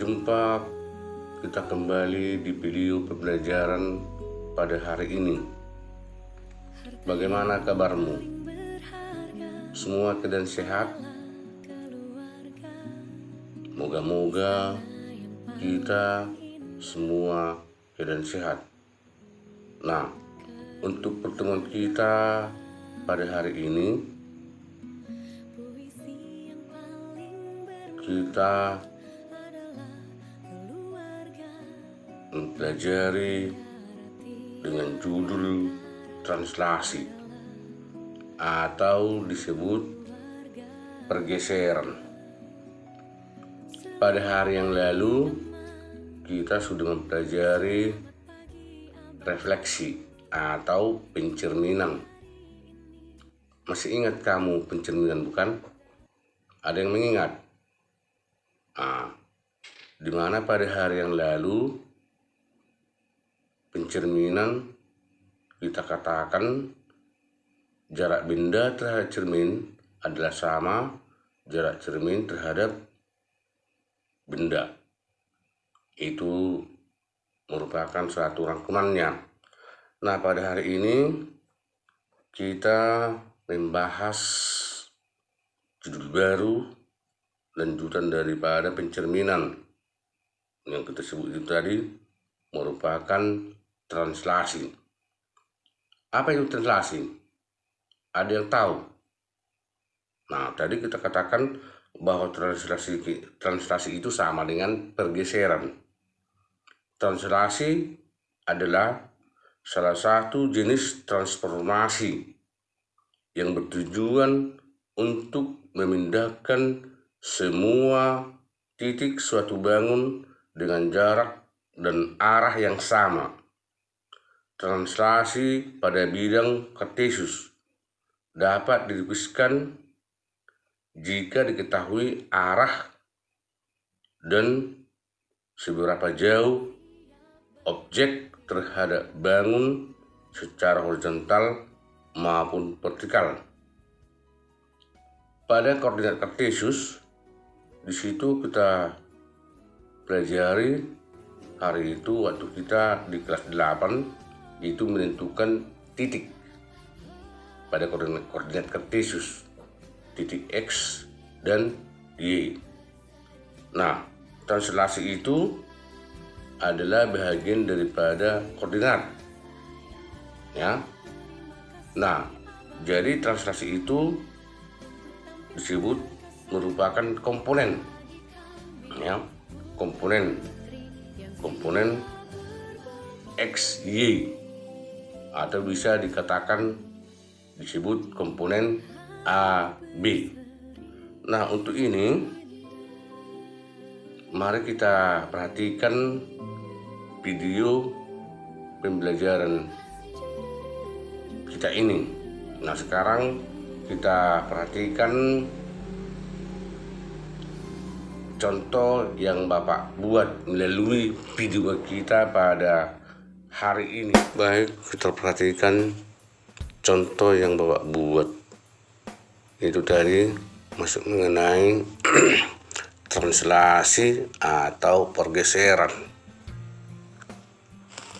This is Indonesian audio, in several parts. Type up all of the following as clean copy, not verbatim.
Berjumpa kita kembali di video pembelajaran pada hari ini. Bagaimana kabarmu? Semua keadaan sehat? Moga-moga kita semua keadaan sehat. Nah, untuk pertemuan kita pada hari ini, kita mempelajari dengan judul translasi atau disebut pergeseran. Pada hari yang lalu kita sudah mempelajari refleksi atau pencerminan. Masih ingat kamu pencerminan, bukan? Ada yang mengingat? Dimana pada hari yang lalu pencerminan kita katakan jarak benda terhadap cermin adalah sama jarak cermin terhadap benda. Itu merupakan suatu rangkumannya. Nah, pada hari ini kita membahas judul baru, lanjutan daripada pencerminan yang kita sebut itu tadi merupakan translasi. Apa itu translasi? Ada yang tahu? Nah, tadi kita katakan bahwa translasi itu sama dengan pergeseran. Translasi adalah salah satu jenis transformasi yang bertujuan untuk memindahkan semua titik suatu bangun dengan jarak dan arah yang sama. Translasi pada bidang kartesius dapat dilukiskan jika diketahui arah dan seberapa jauh objek terhadap bangun secara horizontal maupun vertikal. Pada koordinat kartesius, di situ kita pelajari hari itu waktu kita di kelas 8 itu menentukan titik pada koordinat kartesius, titik X dan Y. Nah, translasi itu adalah bagian daripada koordinat, ya. Nah, jadi translasi itu disebut merupakan komponen, ya, komponen X, Y, atau bisa dikatakan disebut komponen A, B. Nah, untuk ini mari kita perhatikan video pembelajaran kita ini. Nah, sekarang kita perhatikan contoh yang Bapak buat melalui video kita pada hari ini. Baik, kita perhatikan contoh yang Bapak buat. Itu tadi masuk mengenai translasi atau pergeseran.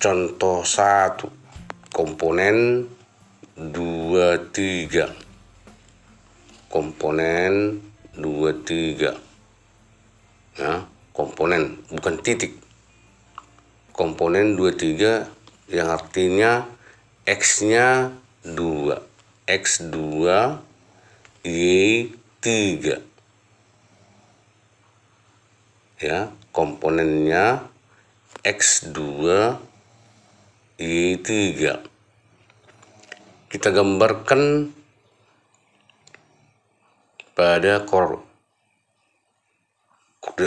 Contoh 1, komponen 23. Komponen 23. Ya, komponen bukan titik. Komponen 23 yang artinya X-nya 2, X2, Y3. Ya, komponennya X2, Y3. Kita gambarkan pada koordinat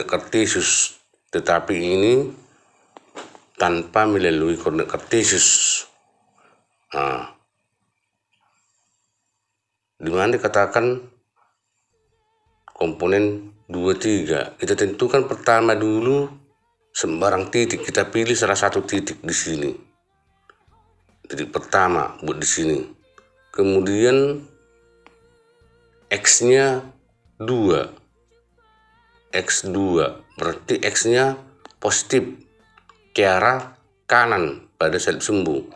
kartesius, tetapi ini tanpa melalui koordinat kartesius. Nah, dimana dikatakan komponen 23, kita tentukan pertama dulu sembarang titik, kita pilih salah satu titik di sini. Titik pertama buat di sini. Kemudian X-nya 2. X2 berarti X-nya positif ke arah kanan pada salib sumbu.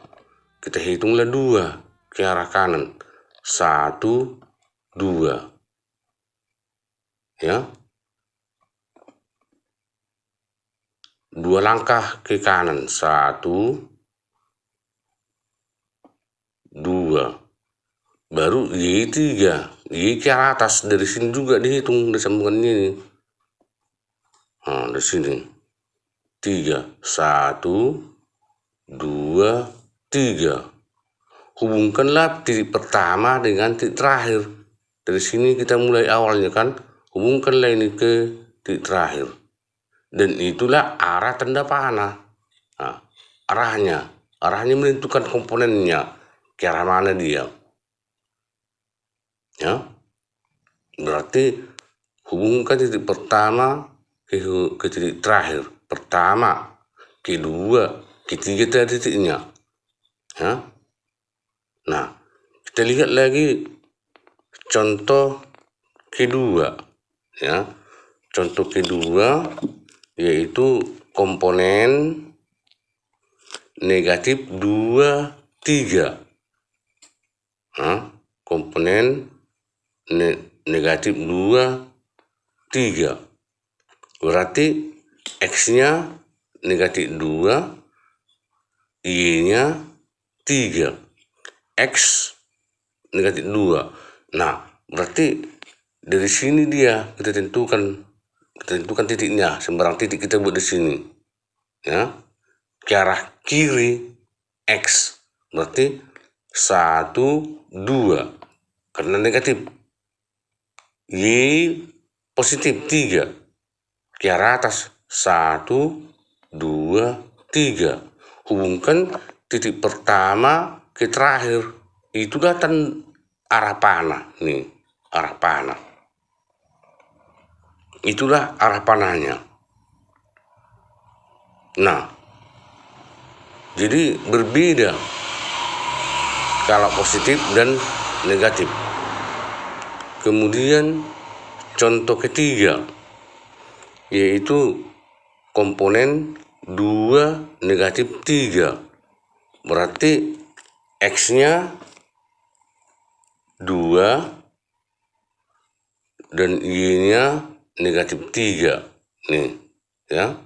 Kita hitunglah 2 ke arah kanan. 1, 2. Ya. 2 langkah ke kanan. 1, 2. Baru Y3. Y ke arah atas. Dari sini juga dihitung dari sambungan ini. Nah, dari sini. 3. 1, 2, 3. Hubungkanlah titik pertama dengan titik terakhir. Dari sini kita mulai awalnya kan. Hubungkanlah ini ke titik terakhir. Dan itulah arah tanda panah. Nah, arahnya menentukan komponennya. Ke arah mana dia. Ya, berarti hubungkan titik pertama ke titik terakhir. Pertama, kedua, ketiga titiknya. Ya. Nah, kita lihat lagi contoh kedua. Ya, contoh kedua yaitu komponen negatif 2, 3. Komponen negatif 2, 3. Berarti X-nya negatif 2, Y-nya 3. X negatif 2. Nah, berarti dari sini dia kita tentukan titiknya. Sembarang titik kita buat di sini. Ya. Ke arah kiri X. Berarti 1, 2. Karena negatif. Y positif 3. Ke arah atas. 1, 2, 3. Hubungkan titik pertama ke terakhir. Itulah arah panah. Nih, arah panah. Itulah arah panahnya. Nah, jadi berbeda kalau positif dan negatif. Kemudian contoh ketiga yaitu komponen 2, negatif 3. Berarti X-nya 2 dan Y-nya negatif 3. Nih, ya.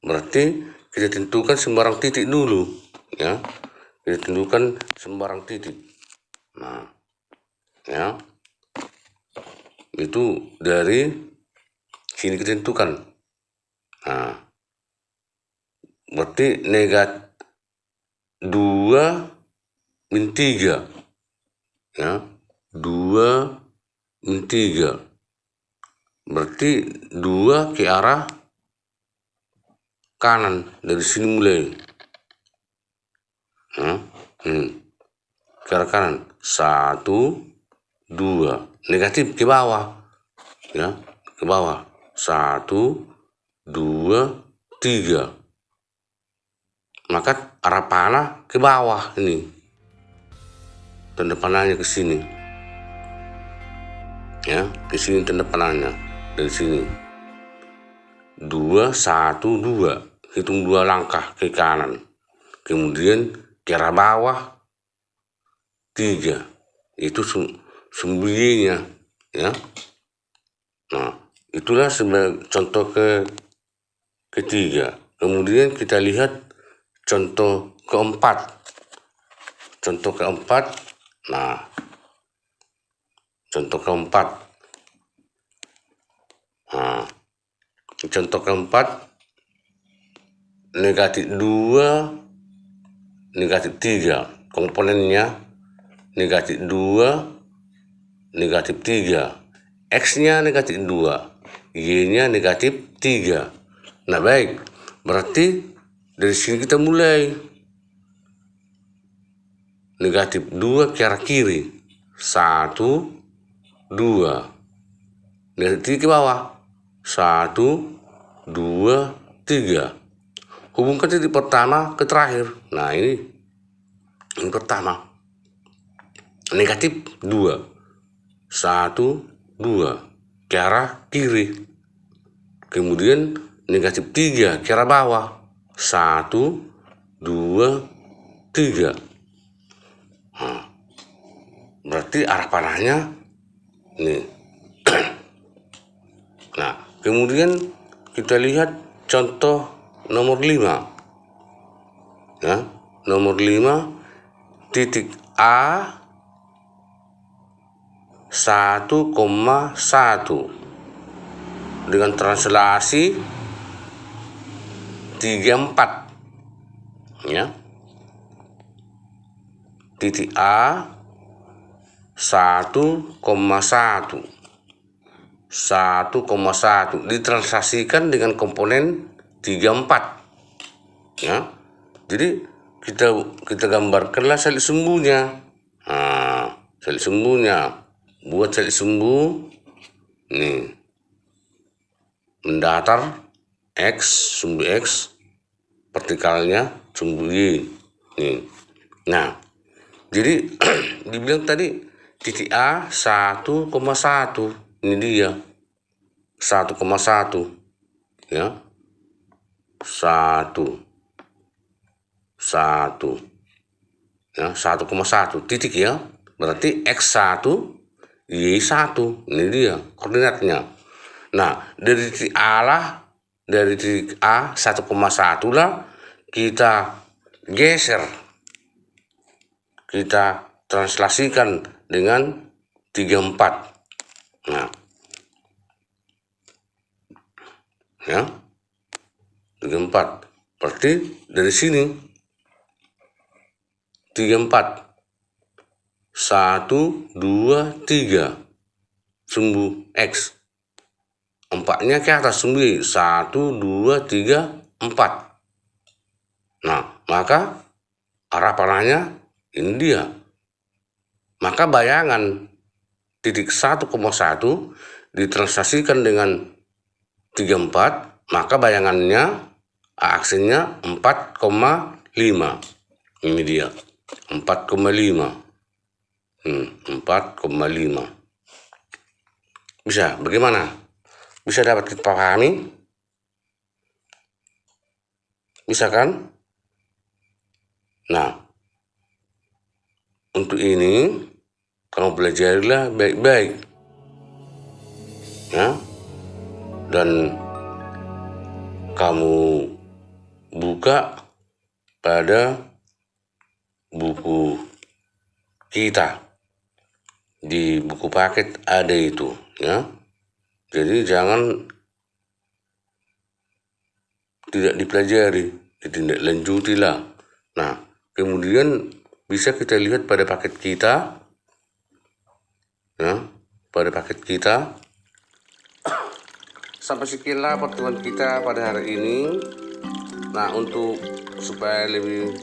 Berarti kita tentukan sembarang titik dulu, ya. Kita tentukan sembarang titik. Nah, ya. Itu dari sini kita tentukan. Nah, berarti negatif 2 min 3. Ya, 2 min 3. Berarti 2 ke arah kanan. Dari sini mulai. Ke arah kanan. 1, 2. Negatif ke bawah. Ya, ke bawah. 1, 2, 3. Maka arah panah ke bawah ini. Tanda panahnya ke sini. Ya, ke sini tanda panahnya. Dari sini. 2, 1, 2. Hitung 2 langkah ke kanan. Kemudian ke arah bawah 3. Itu sumbernya, ya. Nah, itulah sebagai contoh ketiga. Kemudian kita lihat contoh keempat. Contoh keempat. Nah, contoh keempat. Nah, contoh keempat negatif 2, negatif 3. Komponennya negatif 2, negatif 3. X-nya negatif 2, Y-nya negatif 3. Nah, baik. Berarti dari sini kita mulai. Negatif 2 ke arah kiri. 1, 2. Negatif 3 ke bawah. 1, 2, 3. Hubungkan titik pertama ke terakhir. Nah, ini pertama. Negatif 2. 1, 2. Ke arah kiri. kemudian negatif 3 ke arah bawah. 1, 2, 3. Berarti arah panahnya nih. Nah, kemudian kita lihat contoh nomor 5. Ya, nomor 5 titik A 1,1 dengan translasi 34. Ya. Titik A 1,1 ditranslasikan dengan komponen 34. Ya. Jadi kita gambarkanlah salik sumbunya. Salik sumbunya. Buat salik sumbu nih. Mendatar X, sumbu X, vertikalnya sumbu Y. Nih. Nah, jadi dibilang tadi titik A 1,1. Ini dia 1,1. Ya. 1 ya, 1,1 titik ya. Berarti X1 Y1. Ini dia koordinatnya. Nah, dari titik A 1,1 lah kita geser, kita translasikan dengan 34. Nah, ya, 34. Berarti dari sini 34. 1, 2, 3 sumbu X. 4-nya ke atas sumbu Y. 1, 2, 3, 4. Nah, maka arah panahnya ini dia. Maka bayangan titik 1,1 ditranslasikan dengan 34, maka bayangannya aksinya 4,5. Ini dia 4,5. 4,5. Bisa bagaimana? Bisa dapat kita pahami? Bisa kan? Nah, untuk ini kamu pelajarilah baik-baik. Ya. Dan kamu buka pada buku kita. Di buku paket ada itu, ya. Jadi jangan tidak dipelajari, ditindaklanjutilah. Nah, kemudian bisa kita lihat pada paket kita, ya, pada paket kita. Sampai sekianlah pertemuan kita pada hari ini. Nah, untuk supaya lebih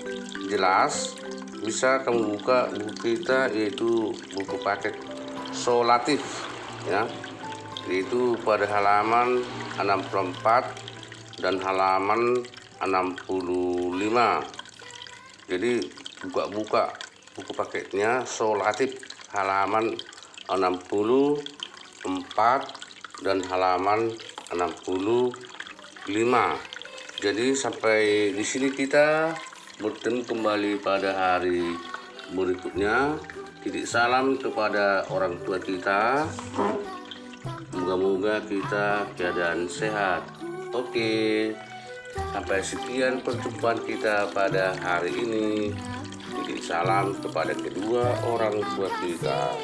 jelas, bisa kamu buka buku kita, yaitu buku paket solatif, ya, yaitu pada halaman 64 dan halaman 65. Jadi buka buku paketnya solatif halaman 64 dan halaman 65. Jadi sampai di sini kita bertemu kembali pada hari berikutnya. Titip salam kepada orang tua kita. Moga-moga kita keadaan sehat. Oke, sampai sekian perjumpaan kita pada hari ini. Titip salam kepada kedua orang tua kita.